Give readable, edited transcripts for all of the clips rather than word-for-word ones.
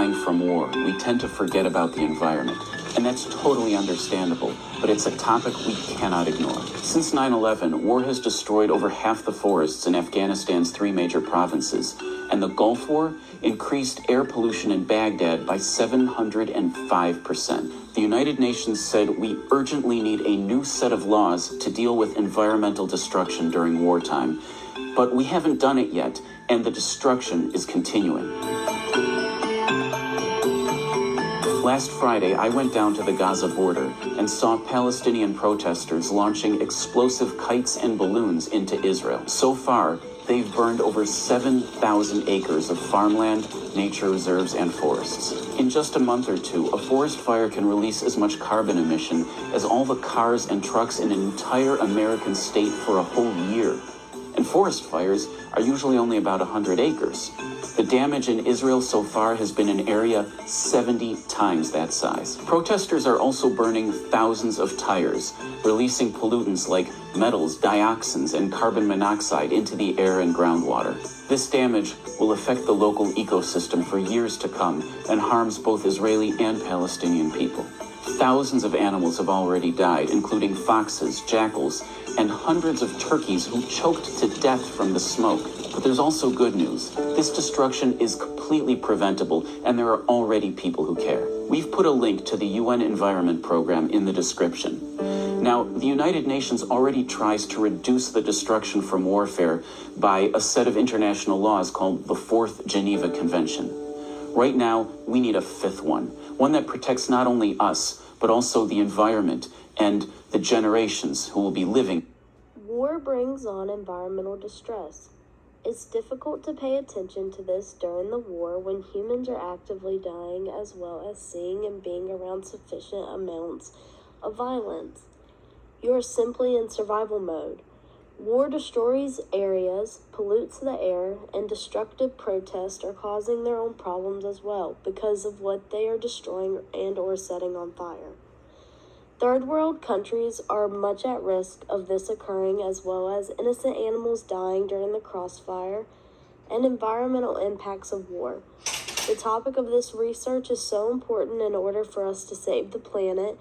From war, we tend to forget about the environment, and that's totally understandable, but it's a topic we cannot ignore. Since 9/11, war has destroyed over half the forests in Afghanistan's 3 major provinces, and the Gulf War increased air pollution in Baghdad by 705%. The United Nations said we urgently need a new set of laws to deal with environmental destruction during wartime, but we haven't done it yet, and the destruction is continuing. Last Friday, I went down to the Gaza border and saw Palestinian protesters launching explosive kites and balloons into Israel. So far, they've burned over 7,000 acres of farmland, nature reserves, and forests. In just a month or two, a forest fire can release as much carbon emission as all the cars and trucks in an entire American state for a whole year. And forest fires are usually only about 100 acres. The damage in Israel so far has been an area 70 times that size. Protesters are also burning thousands of tires, releasing pollutants like metals, dioxins, and carbon monoxide into the air and groundwater. This damage will affect the local ecosystem for years to come and harms both Israeli and Palestinian people. Thousands of animals have already died, including foxes, jackals, and hundreds of turkeys who choked to death from the smoke. But there's also good news. This destruction is completely preventable, and there are already people who care. We've put a link to the UN Environment Program in the description. Now, the United Nations already tries to reduce the destruction from warfare by a set of international laws called the Fourth Geneva Convention. Right now, we need a 5th one that protects not only us, but also the environment and the generations who will be living. War brings on environmental distress. It's difficult to pay attention to this during the war when humans are actively dying, as well as seeing and being around sufficient amounts of violence. You are simply in survival mode. War destroys areas, pollutes the air, and destructive protests are causing their own problems as well because of what they are destroying and or setting on fire. Third world countries are much at risk of this occurring, as well as innocent animals dying during the crossfire and environmental impacts of war. The topic of this research is so important in order for us to save the planet,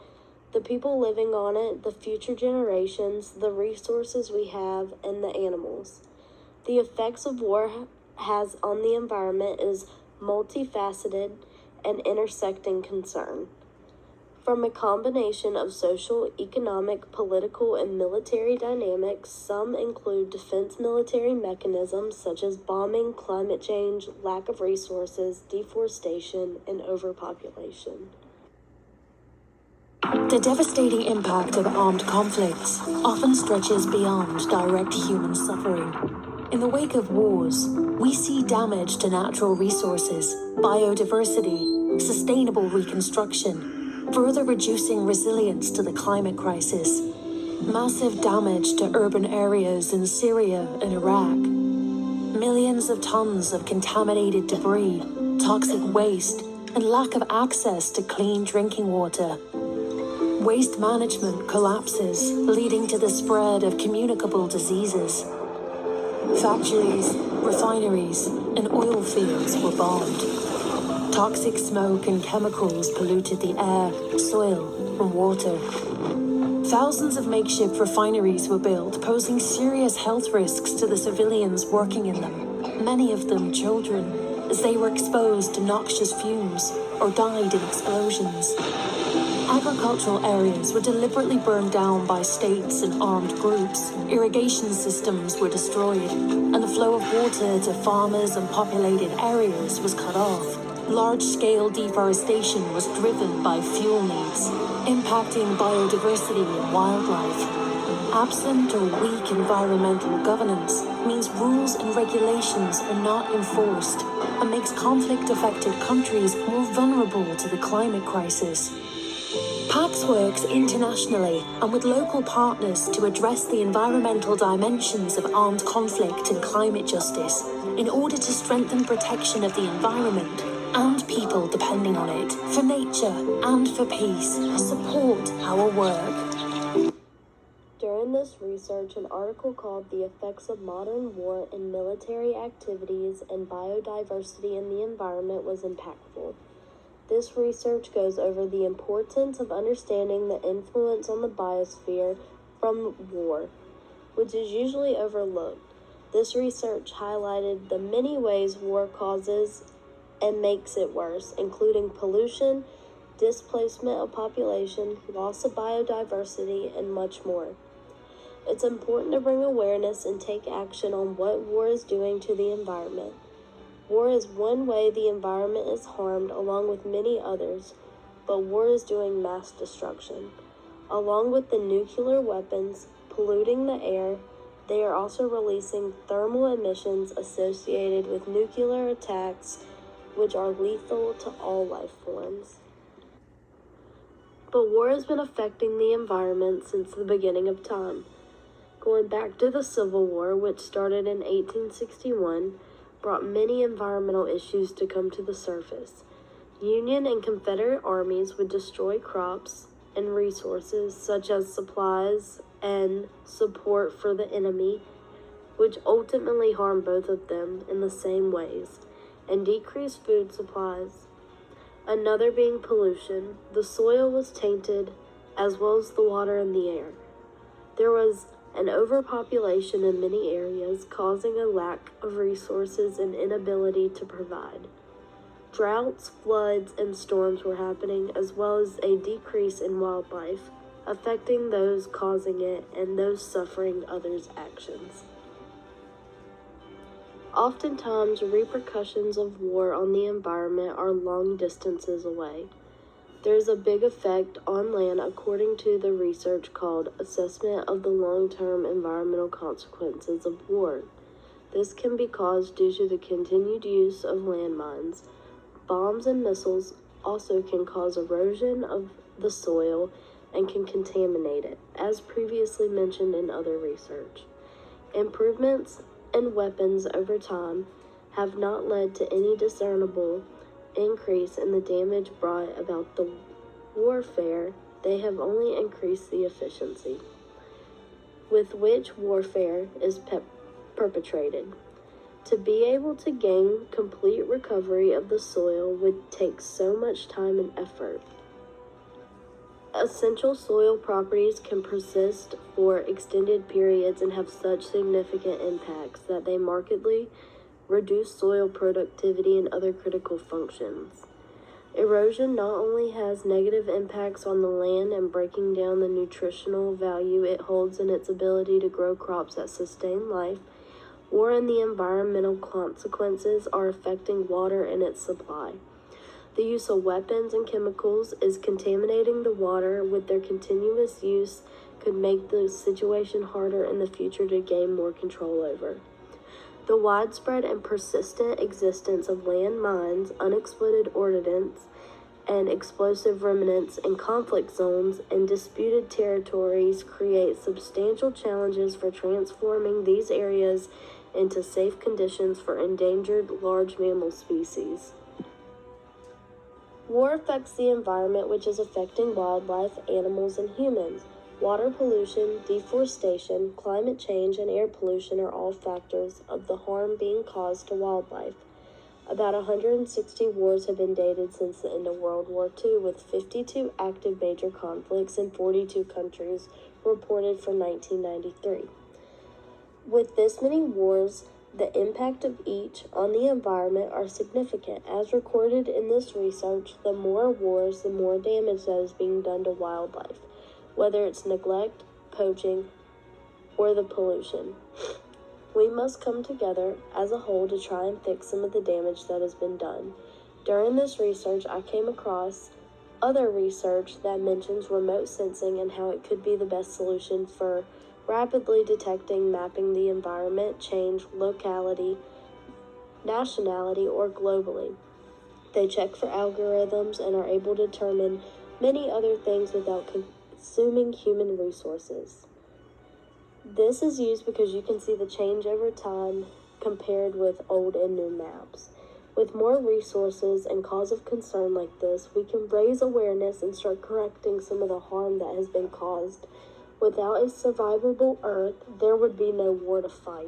the people living on it, the future generations, the resources we have, and the animals. The effects of war has on the environment is multifaceted and intersecting concern. From a combination of social, economic, political, and military dynamics, some include defense military mechanisms such as bombing, climate change, lack of resources, deforestation, and overpopulation. The devastating impact of armed conflicts often stretches beyond direct human suffering. In the wake of wars, we see damage to natural resources, biodiversity, sustainable reconstruction, further reducing resilience to the climate crisis. Massive damage to urban areas in Syria and Iraq. Millions of tons of contaminated debris, toxic waste, and lack of access to clean drinking water. Waste management collapses, leading to the spread of communicable diseases. Factories, refineries, and oil fields were bombed. Toxic smoke and chemicals polluted the air, soil, and water. Thousands of makeshift refineries were built, posing serious health risks to the civilians working in them, many of them children, as they were exposed to noxious fumes or died in explosions. Agricultural areas were deliberately burned down by states and armed groups. Irrigation systems were destroyed, and the flow of water to farmers and populated areas was cut off. Large-scale deforestation was driven by fuel needs, impacting biodiversity and wildlife. Absent or weak environmental governance means rules and regulations are not enforced and makes conflict-affected countries more vulnerable to the climate crisis. PAX works internationally and with local partners to address the environmental dimensions of armed conflict and climate justice in order to strengthen protection of the environment and people depending on it, for nature and for peace. Support our work. During this research, an article called The Effects of Modern War in Military Activities and Biodiversity in the Environment was impactful. This research goes over the importance of understanding the influence on the biosphere from war, which is usually overlooked. This research highlighted the many ways war causes and makes it worse, including pollution, displacement of population, loss of biodiversity, and much more. It's important to bring awareness and take action on what war is doing to the environment. War is one way the environment is harmed, along with many others, but war is doing mass destruction. Along with the nuclear weapons polluting the air, they are also releasing thermal emissions associated with nuclear attacks, which are lethal to all life forms. But war has been affecting the environment since the beginning of time. Going back to the Civil War, which started in 1861, brought many environmental issues to come to the surface. Union and Confederate armies would destroy crops and resources such as supplies and support for the enemy, which ultimately harmed both of them in the same ways, and decreased food supplies. Another being pollution. The soil was tainted, as well as the water and the air. There was an overpopulation in many areas, causing a lack of resources and inability to provide. Droughts, floods, and storms were happening, as well as a decrease in wildlife, affecting those causing it and those suffering others' actions. Oftentimes, repercussions of war on the environment are long distances away. There is a big effect on land according to the research called Assessment of the Long-Term Environmental Consequences of War. This can be caused due to the continued use of landmines. Bombs and missiles also can cause erosion of the soil and can contaminate it, as previously mentioned in other research. Improvements in weapons over time have not led to any discernible increase in the damage brought about the warfare. They have only increased the efficiency with which warfare is perpetrated. To be able to gain complete recovery of the soil would take so much time and effort. Essential soil properties can persist for extended periods and have such significant impacts that they markedly reduce soil productivity and other critical functions. Erosion not only has negative impacts on the land and breaking down the nutritional value it holds in its ability to grow crops that sustain life, war and the environmental consequences are affecting water and its supply. The use of weapons and chemicals is contaminating the water. With their continuous use could make the situation harder in the future to gain more control over. The widespread and persistent existence of land mines, unexploded ordnance, and explosive remnants in conflict zones and disputed territories create substantial challenges for transforming these areas into safe conditions for endangered large mammal species. War affects the environment, which is affecting wildlife, animals, and humans. Water pollution, deforestation, climate change, and air pollution are all factors of the harm being caused to wildlife. About 160 wars have been dated since the end of World War II, with 52 active major conflicts in 42 countries reported for 1993. With this many wars, the impact of each on the environment are significant. As recorded in this research, the more wars, the more damage that is being done to wildlife, whether it's neglect, poaching, or the pollution. We must come together as a whole to try and fix some of the damage that has been done. During this research, I came across other research that mentions remote sensing and how it could be the best solution for rapidly detecting, mapping the environment change, locality, nationality, or globally. They check for algorithms and are able to determine many other things without consuming human resources. This is used because you can see the change over time compared with old and new maps. With more resources and cause of concern like this, we can raise awareness and start correcting some of the harm that has been caused. Without a survivable Earth, there would be no war to fight.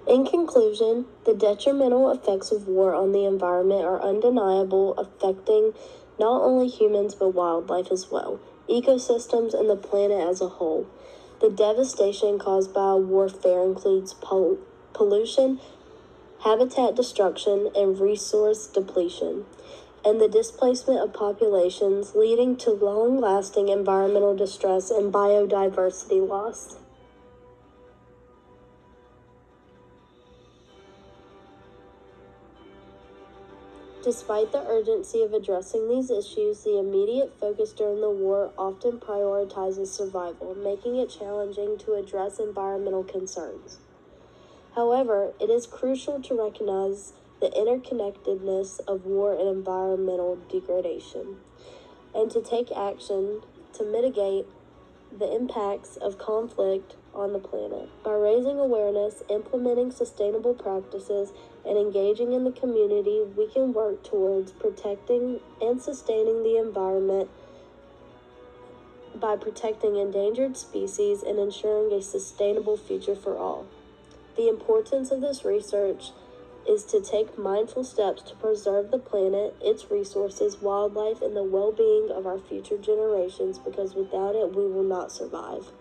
In conclusion, the detrimental effects of war on the environment are undeniable, affecting not only humans but wildlife as well, ecosystems, and the planet as a whole. The devastation caused by warfare includes pollution, habitat destruction, and resource depletion, and the displacement of populations, leading to long-lasting environmental distress and biodiversity loss. Despite the urgency of addressing these issues, the immediate focus during the war often prioritizes survival, making it challenging to address environmental concerns. However, it is crucial to recognize the interconnectedness of war and environmental degradation, and to take action to mitigate the impacts of conflict on the planet. By raising awareness, implementing sustainable practices, and engaging in the community, we can work towards protecting and sustaining the environment by protecting endangered species and ensuring a sustainable future for all. The importance of this research is to take mindful steps to preserve the planet, its resources, wildlife, and the well-being of our future generations, because without it, we will not survive.